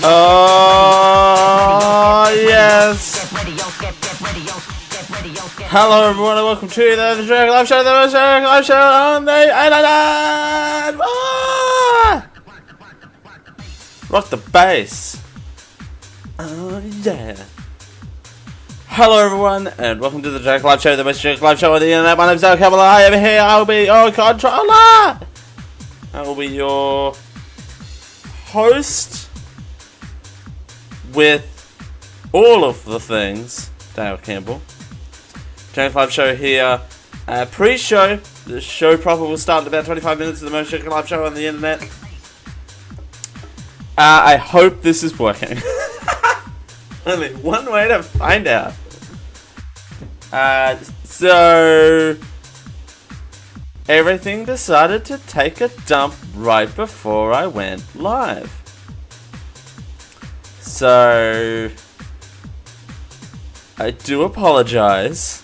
Oh, yes. Hello, everyone, and welcome to the Drag Live Show, the most Drag Live Show on the internet. Ah! Rock the bass. Oh, yeah. Hello, everyone, and welcome to the Drag Live Show, the most Drag Live Show on the internet. My name's Al Campbell. Hi, over here, I will be your controller. I will be your host with all of the things. Dale Campbell. Drag Live Show here. Pre-show. The show proper will start in about 25 minutes of the most Drag Live Show on the internet. I hope this is working. Only one way to find out. So everything decided to take a dump right before I went live. So I do apologize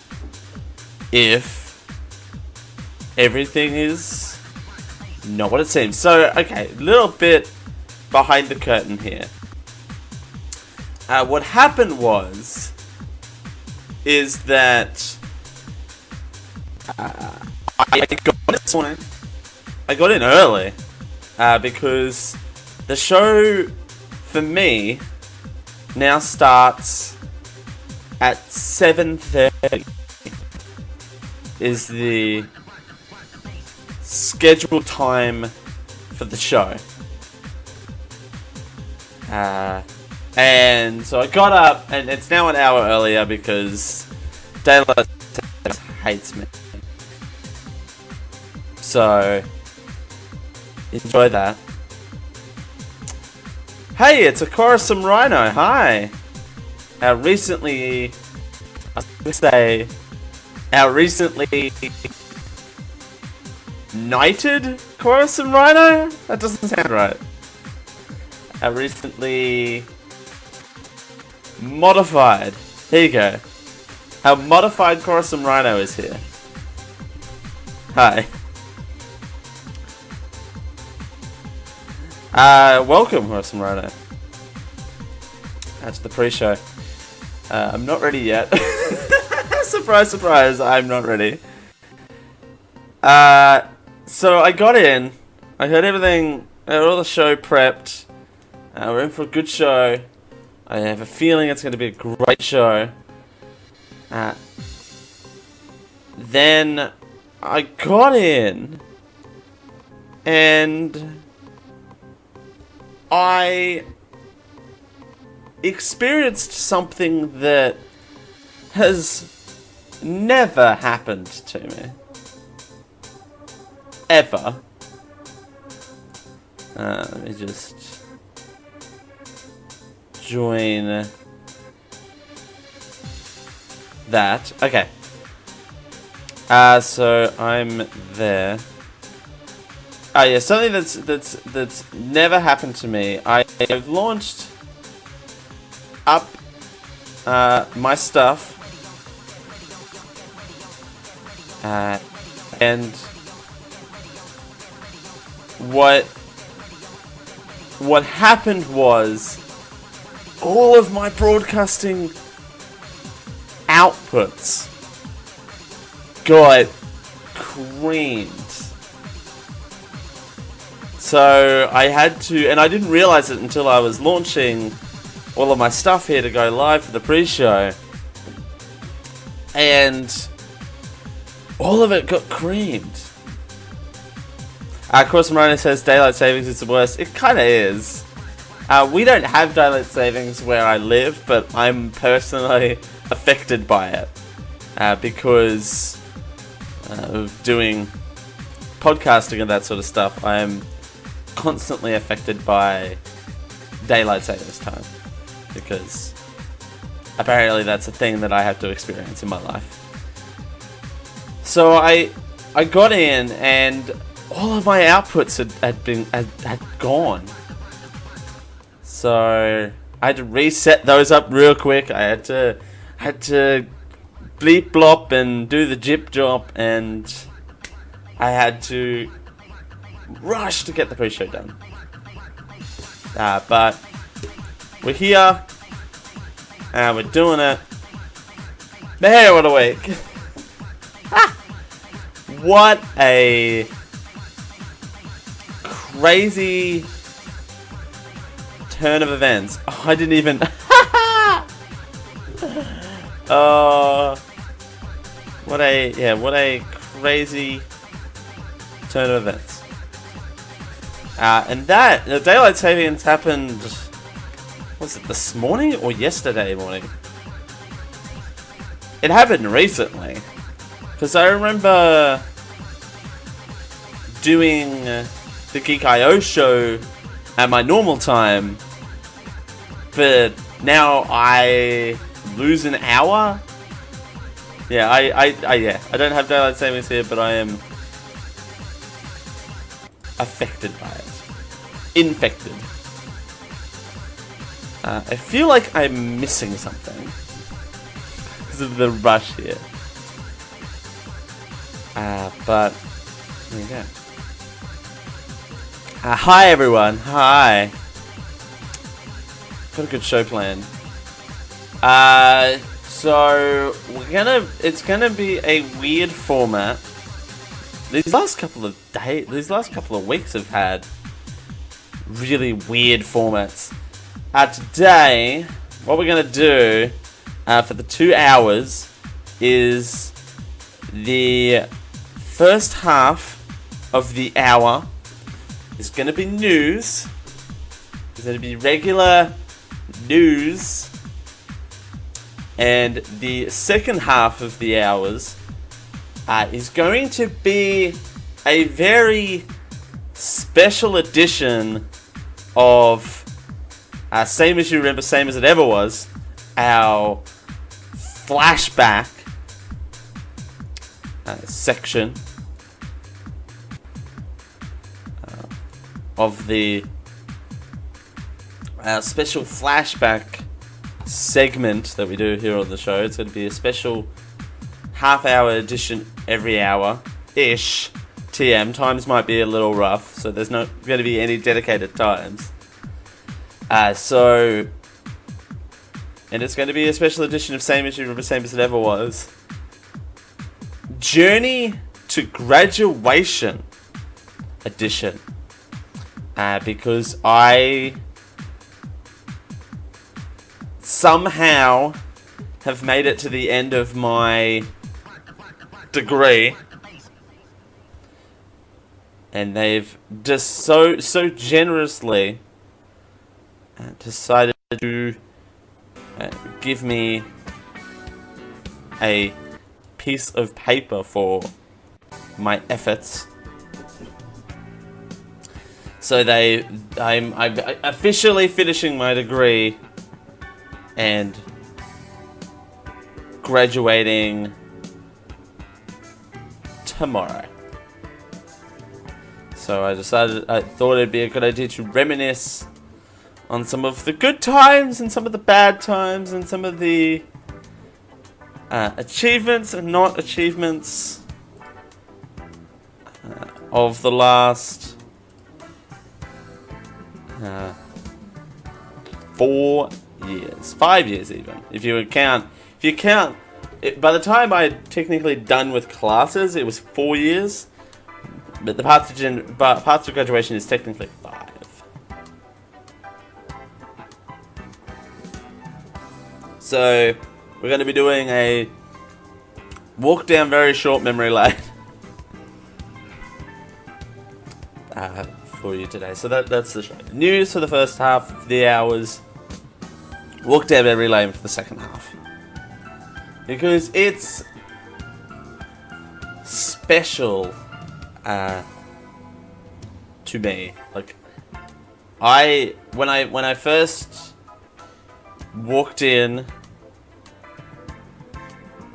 if everything is not what it seems. So, okay, a little bit behind the curtain here. What happened is that I got this morning. I got in early because the show for me now starts at 7:30. Is the scheduled time for the show. And so I got up, and it's now an hour earlier because daylight hates me. So enjoy that. Hey, it's a Coruscant Rhino. Hi. Our recently knighted Coruscant Rhino? That doesn't sound right. Our recently modified. Here you go. Our modified Coruscant Rhino is here. Hi. Welcome, Coruscant Rhino. That's the pre-show. I'm not ready yet. Surprise, surprise, I'm not ready. So I got in. I heard everything, all the show prepped. We're in for a good show. I have a feeling it's going to be a great show. Then I got in, and I experienced something that has never happened to me. Ever. Let me just join that. Okay. So I'm there. Oh yeah, something that's never happened to me. I've launched up my stuff, and what happened was all of my broadcasting outputs got creamed. So I had to, and I didn't realize it until I was launching all of my stuff here to go live for the pre-show, and all of it got creamed. Cross Marina says daylight savings is the worst. It kind of is. We don't have daylight savings where I live, but I'm personally affected by it because of doing podcasting and that sort of stuff. I am constantly affected by daylight savings time because apparently that's a thing that I have to experience in my life. So I got in and all of my outputs had gone. So I had to reset those up real quick. I had to bleep blop and do the jip job, and I had to rush to get the pre-show done. But we're here and we're doing it. Man, what a week! What a crazy turn of events. Oh, I didn't even... what a crazy turn of events. And that, the daylight savings happened, was it this morning or yesterday morning? It happened recently. Because I remember doing the Geek.io show at my normal time, but now I lose an hour. Yeah, I don't have daylight savings here, but I am affected by it. Infected. I feel like I'm missing something because of the rush here. But there you go. Hi everyone. Hi. Got a good show planned. So it's gonna be a weird format. These last couple of weeks have had really weird formats. Today, what we're gonna do for the 2 hours is the first half of the hour is going to be news. It's going to be regular news. And the second half of the hours is going to be a very special edition of Same As You Remember, Same As It Ever Was, our flashback section of the special flashback segment that we do here on the show. It's going to be a special half-hour edition every hour-ish. TM times might be a little rough, so there's not going to be any dedicated times. And it's going to be a special edition of Same As You Remember, Same As It Ever Was. Journey to Graduation edition. Because I somehow have made it to the end of my degree, and they've just so generously decided to give me a piece of paper for my efforts. So I'm officially finishing my degree and graduating tomorrow. So I thought it'd be a good idea to reminisce on some of the good times and some of the bad times and some of the achievements and not achievements of the last 4 years, 5 years even. If you count by the time I'd technically done with classes, it was 4 years. But the path to graduation is technically 5. So we're going to be doing a walk down very short memory lane for you today. So that's the show. News for the first half of the hours. Walk down memory lane for the second half. Because it's special to me. Like when I first walked in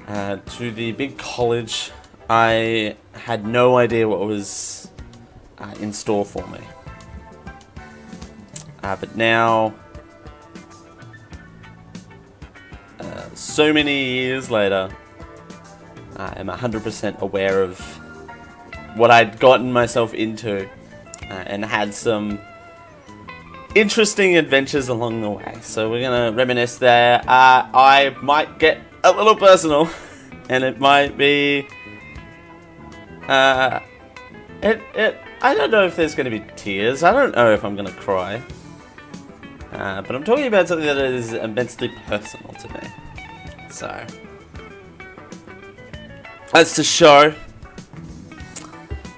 to the big college, I had no idea what was in store for me. But now, so many years later, I'm 100% aware of what I'd gotten myself into and had some interesting adventures along the way. So we're going to reminisce there. I might get a little personal, and it might be I don't know if there's going to be tears. I don't know if I'm going to cry, but I'm talking about something that is immensely personal to me. So that's the show.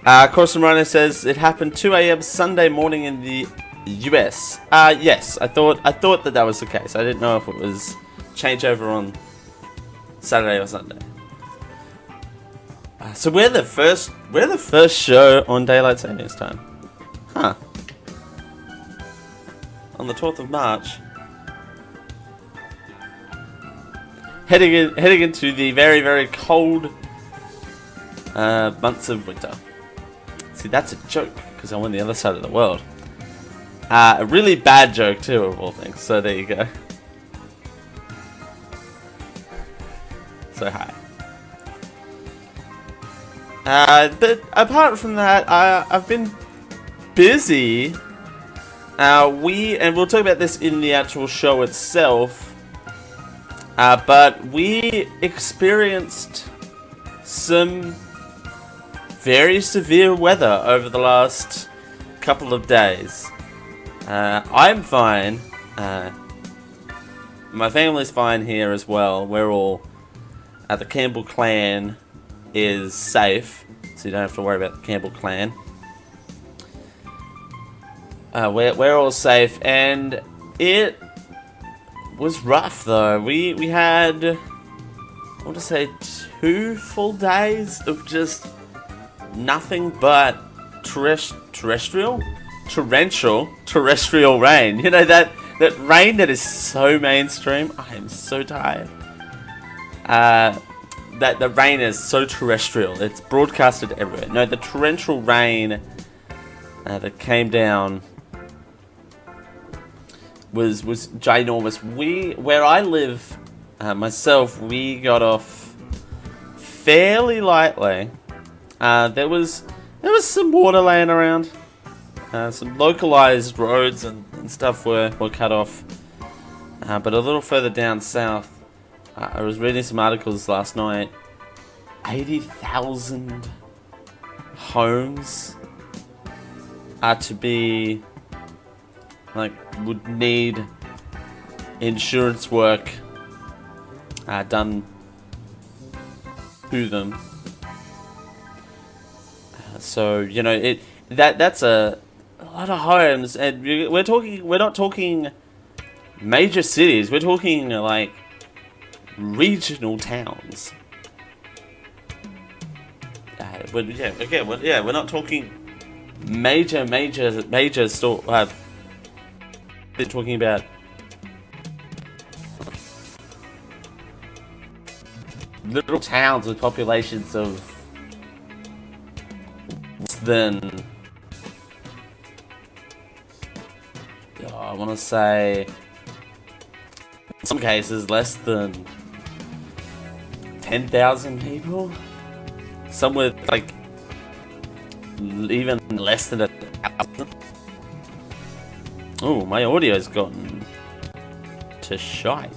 Corson Rhino says it happened 2 AM Sunday morning in the US. Yes, I thought that was the case. I didn't know if it was changeover on Saturday or Sunday. So we're the first show on daylight savings time, huh? On the 12th of March, heading into the very, very cold months of winter. See, that's a joke because I'm on the other side of the world. A really bad joke too, of all things. So there you go. So hi. But apart from that, I've been busy. We'll talk about this in the actual show itself. But we experienced some very severe weather over the last couple of days. I'm fine. My family's fine here as well. We're all the Campbell clan is safe, so you don't have to worry about the Campbell clan. We're all safe, and it was rough though. We had, I want to say, 2 full days of just nothing but torrential rain. You know, that rain that is so mainstream. I am so tired. That the rain is so terrestrial. It's broadcasted everywhere. No, the torrential rain that came down was ginormous. Where I live myself, we got off fairly lightly. There was some water laying around. Some localized roads and stuff were cut off. But a little further down south, I was reading some articles last night. 80,000 homes are to be, would need insurance work done to them. So, you know, that's a lot of homes, and we're not talking major cities. We're talking like regional towns. We're not talking major store. They're talking about little towns with populations of less than, I want to say, in some cases, less than 10,000 people. Some with, like, even less than 1,000. Oh, my audio's gotten to shite.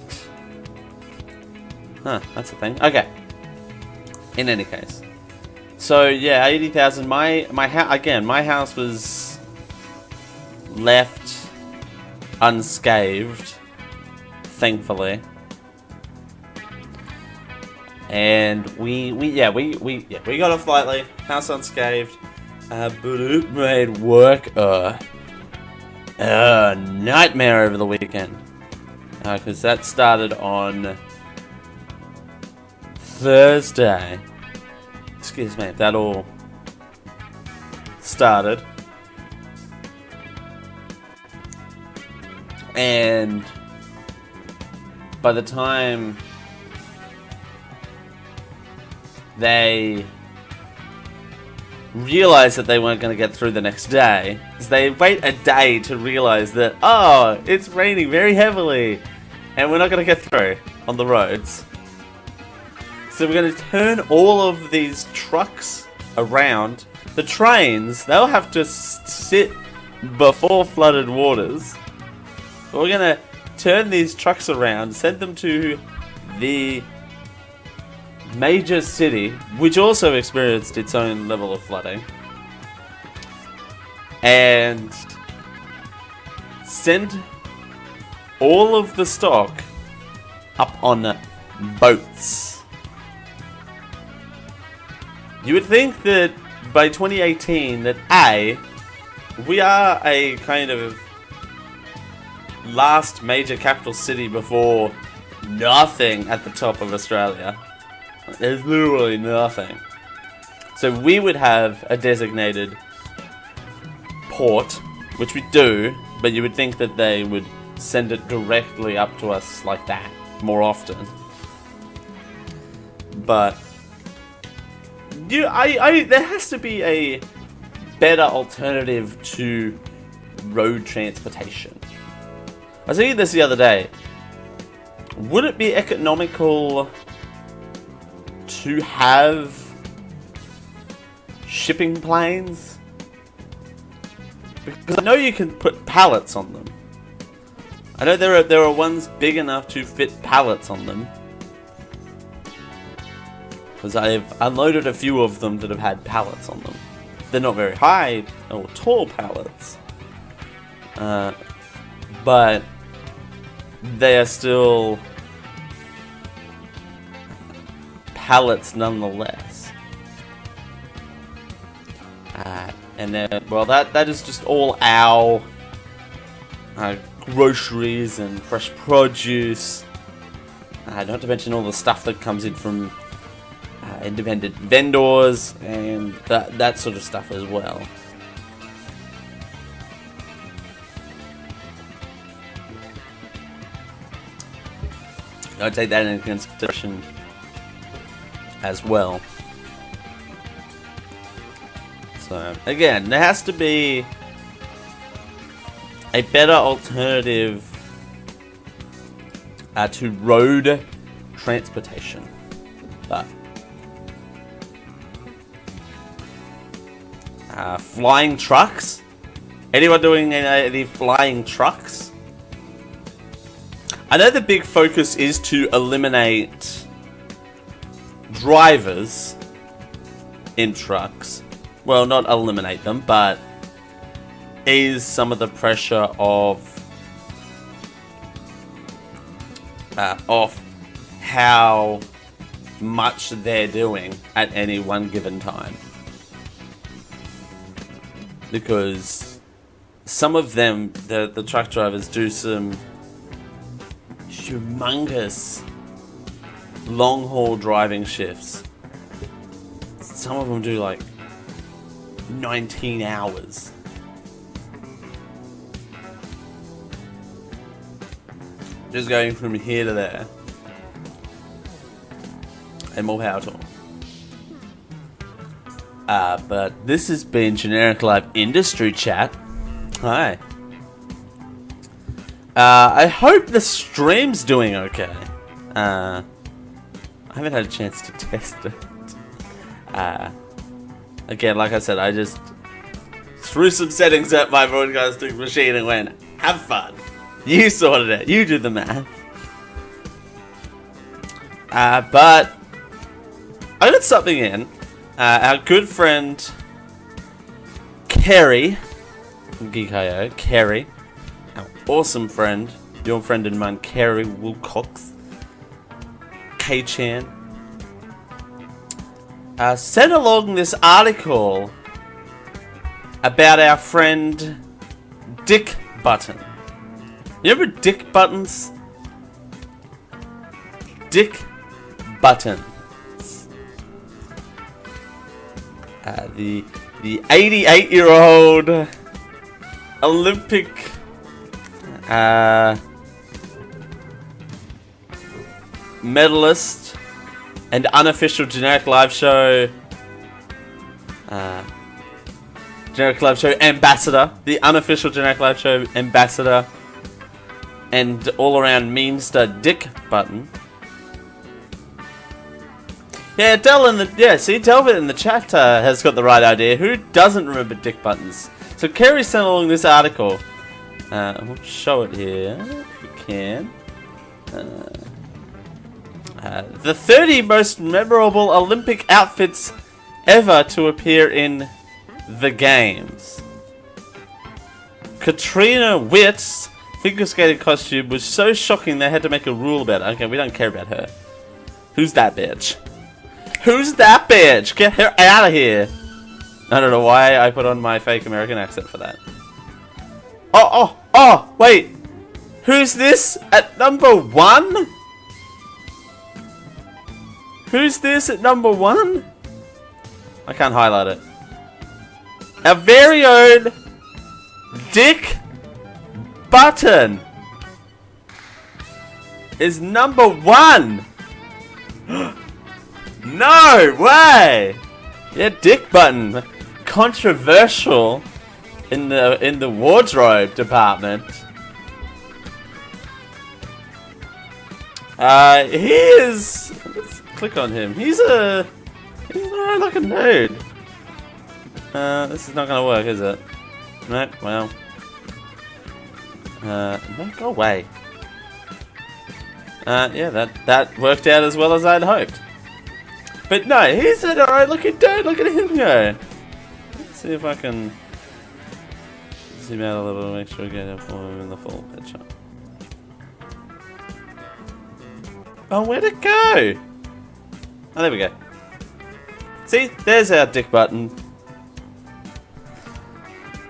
Huh, that's a thing. Okay. In any case. So, yeah, 80,000. My house was left unscathed, thankfully. And we got off lightly, house unscathed, but it made work a nightmare over the weekend. Because that started on Thursday. Excuse me, that all started. And by the time they realized that they weren't going to get through the next day, because they wait a day to realize that, oh, it's raining very heavily and we're not going to get through on the roads. So we're going to turn all of these trucks around. The trains, they'll have to sit before flooded waters. We're going to turn these trucks around, send them to the major city, which also experienced its own level of flooding, and send all of the stock up on boats. You would think that by 2018 that we are a kind of last major capital city before nothing at the top of Australia. There's literally nothing. So we would have a designated port, which we do, but you would think that they would send it directly up to us like that more often. But there has to be a better alternative to road transportation. I was thinking this the other day. Would it be economical to have shipping planes? Because I know you can put pallets on them. I know there are ones big enough to fit pallets on them. Because I've unloaded a few of them that have had pallets on them. They're not very high or tall pallets. But they are still pallets nonetheless. And then, well, that is just all our groceries and fresh produce. Not to mention all the stuff that comes in from independent vendors and that sort of stuff as well. I take that into consideration as well. So again, there has to be a better alternative to road transportation. But flying trucks? Anyone doing any flying trucks? I know the big focus is to eliminate drivers in trucks. Well, not eliminate them, but ease some of the pressure of how much they're doing at any one given time. Because some of them, the truck drivers, do some humongous long haul driving shifts. Some of them do like 19 hours. Just going from here to there. And more power to them. But this has been Generic Live Industry Chat. Hi. I hope the stream's doing okay. I haven't had a chance to test it. Again, like I said, I just threw some settings at my broadcasting machine and went, have fun. You sorted it. You do the math. But I got something in. Our good friend Kerry from Geek.io, Kerry, our awesome friend, your friend and mine, Kerry Wilcox, K-Chan, sent along this article about our friend Dick Button. You remember Dick Buttons? Dick Button. The 88-year-old Olympic medalist and unofficial generic live show ambassador, the unofficial generic live show ambassador and all-around memester Dick Button. Yeah, Delvin in the chat has got the right idea. Who doesn't remember Dick Buttons? So Kerry sent along this article. We'll show it here if we can. The 30 most memorable Olympic outfits ever to appear in the games. Katrina Witt's figure skating costume was so shocking they had to make a rule about it. Okay, we don't care about her. Who's that bitch? Who's that bitch? Get her out of here! I don't know why I put on my fake American accent for that. Oh, wait! Who's this at number 1? Who's this at number 1? I can't highlight it. Our very own Dick Button is number 1! No way! Yeah, Dick Button, controversial in the wardrobe department. He is. Let's click on him. He's an alright looking dude. This is not gonna work, is it? No. Well. No, go away. Yeah, that worked out as well as I'd hoped. But no, he's an alright looking dude. Look at him go. Let's see if I can zoom out a little to make sure I get him in the full picture. Oh, where'd it go? Oh, there we go. See, there's our Dick Button.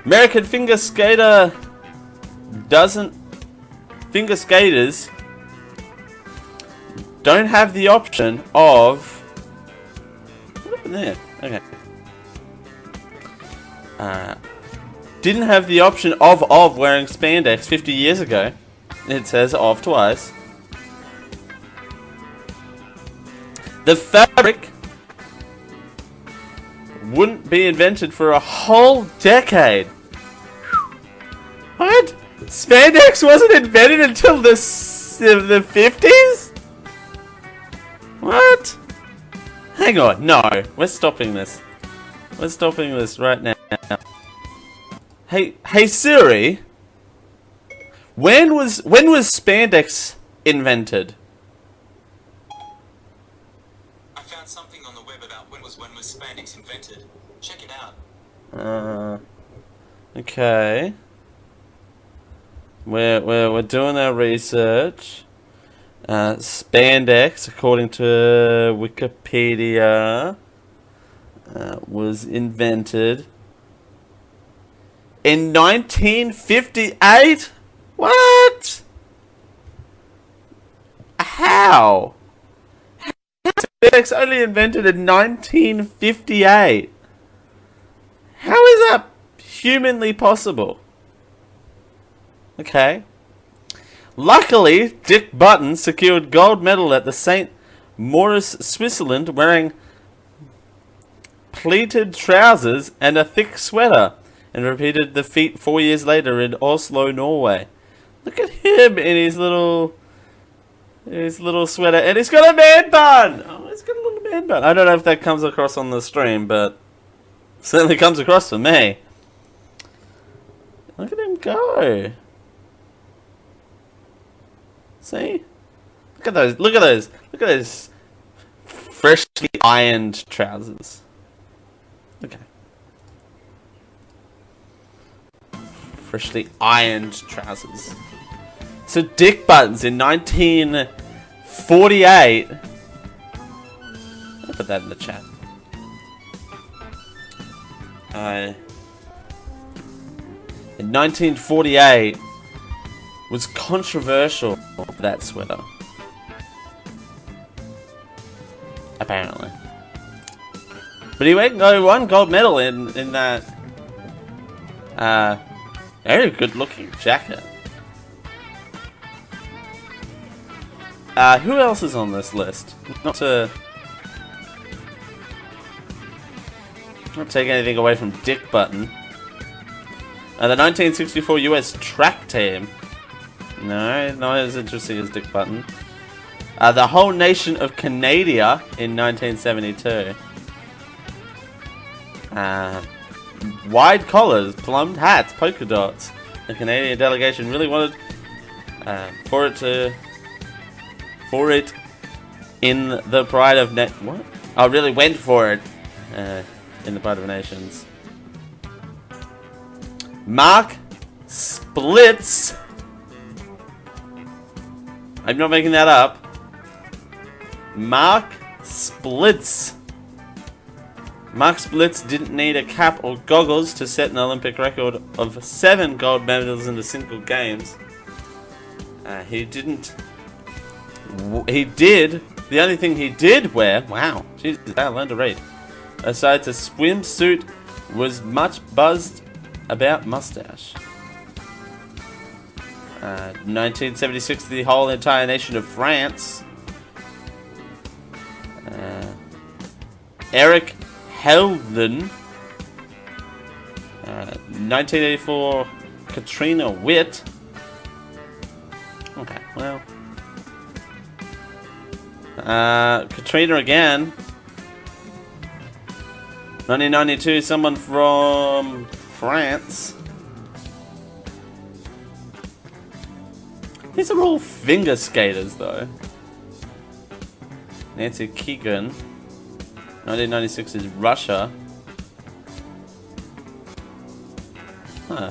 American figure skaters don't have the option of. What happened there? Okay. Didn't have the option of wearing spandex 50 years ago. It says of twice. The fabric wouldn't be invented for a whole decade. What? Spandex wasn't invented until the 50s? What? Hang on, no. We're stopping this. We're stopping this right now. Hey Siri. When was spandex invented? I found something on the web about when was spandex invented. Check it out. Okay. We're doing our research. Spandex, according to Wikipedia, was invented in 1958? What? How? Spandex only invented in 1958. How is that humanly possible? Okay. Luckily, Dick Button secured gold medal at the St. Moritz, Switzerland, wearing pleated trousers and a thick sweater, and repeated the feat 4 years later in Oslo, Norway. Look at him in his little sweater, and he's got a man bun. Oh, he's got a little man bun. I don't know if that comes across on the stream, but it certainly comes across for me. Look at him go. See? Look at those freshly ironed trousers. Okay. Freshly ironed trousers. So dick buttons in 1948. I'll put that in the chat. In 1948 was controversial for that sweater. Apparently. But he won gold medal in that very good looking jacket. Who else is on this list? Not to take anything away from Dick Button. The 1964 US track team. No, not as interesting as Dick Button. The whole nation of Canada in 1972. Wide collars, plumed hats, polka dots. The Canadian delegation really wanted for it in the Pride of what? Oh, really went for it in the Pride of Nations. Mark Splits. I'm not making that up. Mark Splits. Mark Splits didn't need a cap or goggles to set an Olympic record of 7 gold medals in the single games. He didn't. He did. The only thing he did wear. Wow. Jesus, I learned to read. Besides a swimsuit, was much buzzed about mustache. 1976, the whole entire nation of France. Eric Helden. 1984, Katrina Witt. Okay, well. Katrina again. 1992, someone from France. These are all finger skaters, though. Nancy Keegan. 1996 is Russia. Huh.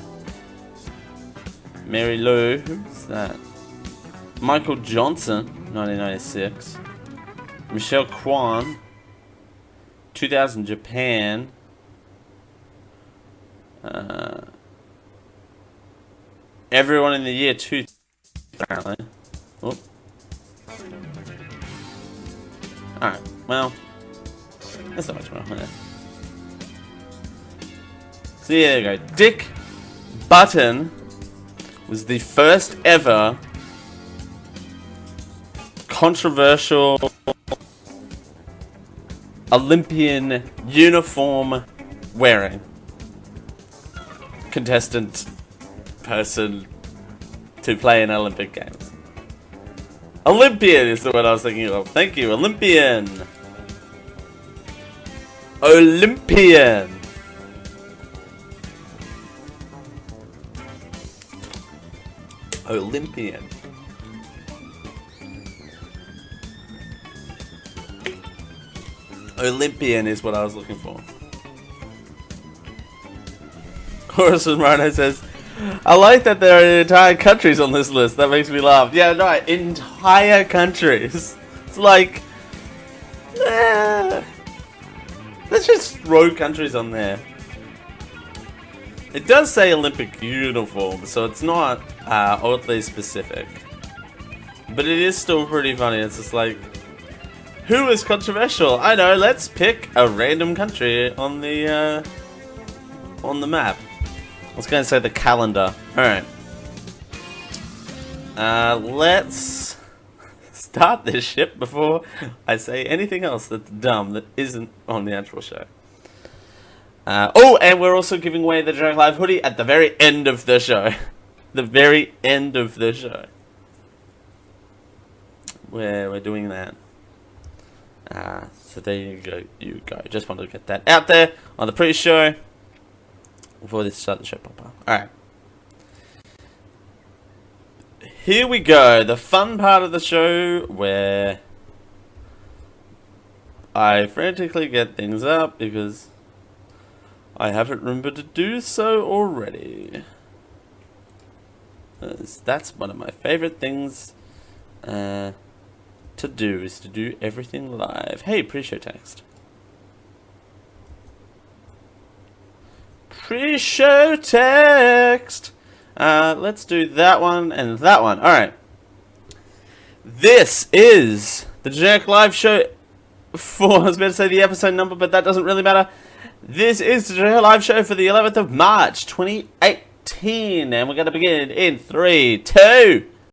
Mary Lou. Who's that? Michael Johnson. 1996. Michelle Kwan. 2000 Japan. Everyone in the year 2000. Apparently. Oh. Alright, well. That's not much more. So yeah, there you go. Dick Button was the first ever controversial Olympian uniform wearing contestant person to play in Olympic Games. Olympian is the word I was thinking of. Thank you, Olympian. Olympian. Olympian. Olympian is what I was looking for. Horace Rhino says, I like that there are entire countries on this list. That makes me laugh. Yeah, no, entire countries. It's like, let's just throw countries on there. It does say Olympic uniform, so it's not oddly specific. But it is still pretty funny. It's just like, who is controversial? I know, let's pick a random country on the map. I was going to say the calendar. Alright. Let's start this ship before I say anything else that's dumb that isn't on the actual show. Oh, and we're also giving away the Drag Live hoodie at the very end of the show. The very end of the show. We're doing that. So there you go. Just wanted to get that out there on the pre-show before this start the show proper. Alright. Here we go. The fun part of the show where I frantically get things up because I haven't remembered to do so already. That's one of my favorite things to do, is to do everything live. Hey, pre-show text. Pre-show text! Let's do that one and that one. Alright. This is the Generic Live Show for, I was about to say the episode number, but that doesn't really matter. This is the Generic Live Show for the 11th of March, 2018. And we're going to begin in 3, 2,